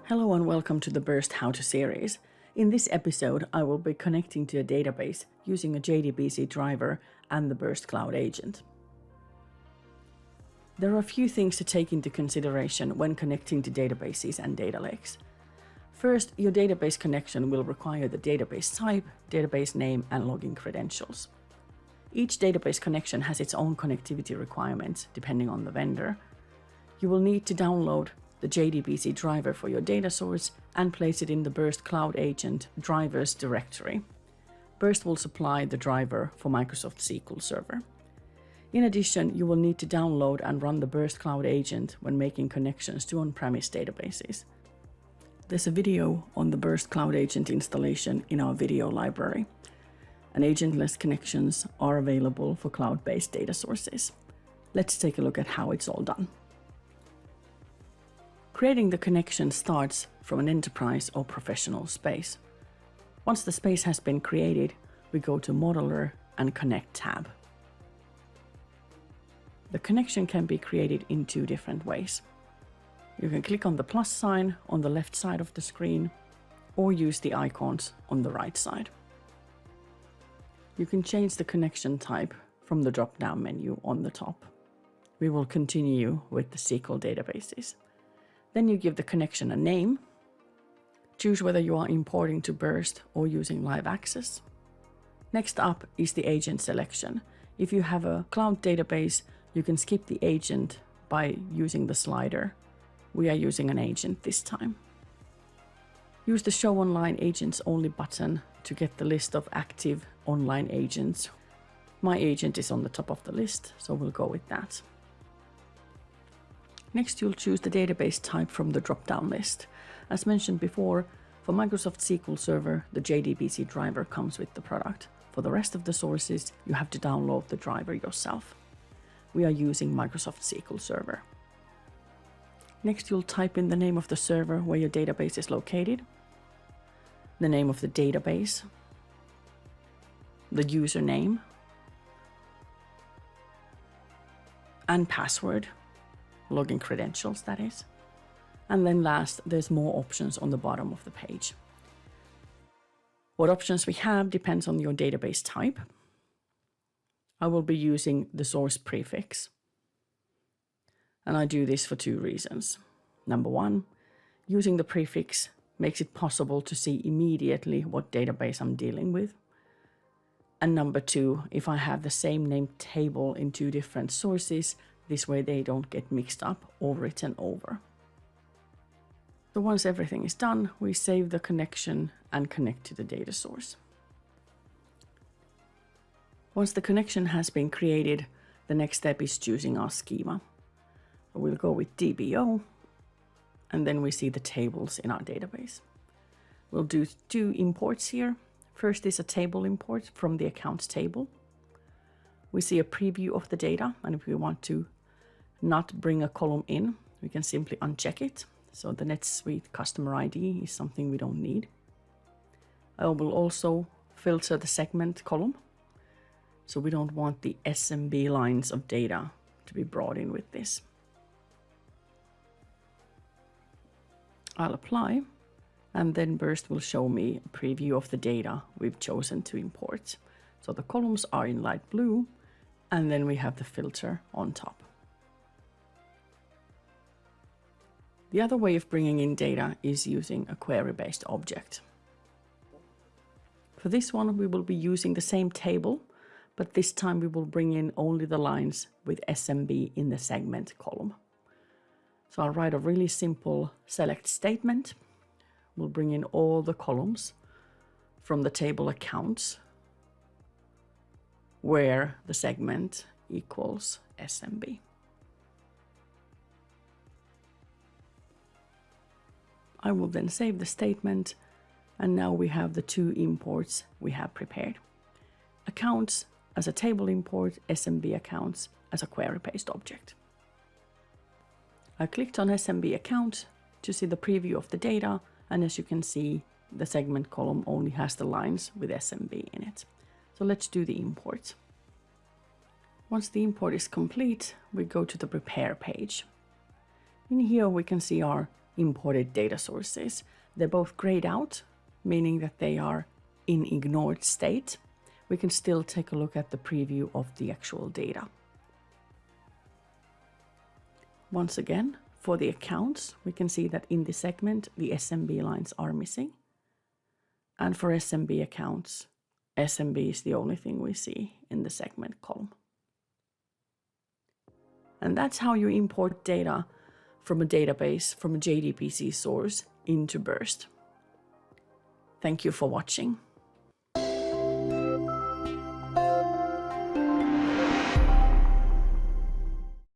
Hello and welcome to the Birst How To series. In this episode, I will be connecting to a database using a JDBC driver and the Birst Cloud Agent. There are a few things to take into consideration when connecting to databases and data lakes. First, your database connection will require the database type, database name, and login credentials. Each database connection has its own connectivity requirements depending on the vendor. You will need to download the JDBC driver for your data source and place it in the Birst Cloud Agent drivers directory. Birst will supply the driver for Microsoft SQL Server. In addition, you will need to download and run the Birst Cloud Agent when making connections to on-premise databases. There's a video on the Birst Cloud Agent installation in our video library, and agentless connections are available for cloud-based data sources. Let's take a look at how it's all done. Creating the connection starts from an enterprise or professional space. Once the space has been created, we go to Modeler and Connect tab. The connection can be created in two different ways. You can click on the plus sign on the left side of the screen or use the icons on the right side. You can change the connection type from the drop-down menu on the top. We will continue with the SQL databases. Then you give the connection a name. Choose whether you are importing to Birst or using live access. Next up is the agent selection. If you have a cloud database, you can skip the agent by using the slider. We are using an agent this time. Use the Show Online Agents Only button to get the list of active online agents. My agent is on the top of the list, so we'll go with that. Next, you'll choose the database type from the drop-down list. As mentioned before, for Microsoft SQL Server, the JDBC driver comes with the product. For the rest of the sources, you have to download the driver yourself. We are using Microsoft SQL Server. Next, you'll type in the name of the server where your database is located, the name of the database, the username, and password. Login credentials, that is. And then last, there's more options on the bottom of the page. What options we have depends on your database type. I will be using the source prefix. And I do this for two reasons. Number one, using the prefix makes it possible to see immediately what database I'm dealing with. And number two, if I have the same named table in two different sources, this way they don't get mixed up or written over. So once everything is done, we save the connection and connect to the data source. Once the connection has been created, the next step is choosing our schema. So we'll go with DBO, and then we see the tables in our database. We'll do two imports here. First is a table import from the accounts table. We see a preview of the data, and if we want to not bring a column in, we can simply uncheck it. So the NetSuite customer ID is something we don't need. I will also filter the segment column. So we don't want the SMB lines of data to be brought in with this. I'll apply, and then Birst will show me a preview of the data we've chosen to import. So the columns are in light blue, and then we have the filter on top. The other way of bringing in data is using a query-based object. For this one, we will be using the same table, but this time we will bring in only the lines with SMB in the segment column. So I'll write a really simple select statement. We'll bring in all the columns from the table accounts where the segment equals SMB. I will then save the statement, and now we have the two imports we have prepared. Accounts as a table import, SMB accounts as a query-based object. I clicked on SMB account to see the preview of the data, and as you can see, the segment column only has the lines with SMB in it. So let's do the import. Once the import is complete, we go to the prepare page. In here we can see our imported data sources. They're both grayed out, meaning that they are in ignored state. We can still take a look at the preview of the actual data. Once again, for the accounts, we can see that in the segment, the SMB lines are missing. And for SMB accounts, SMB is the only thing we see in the segment column. And that's how you import data from a database, from a JDBC source into Birst. Thank you for watching.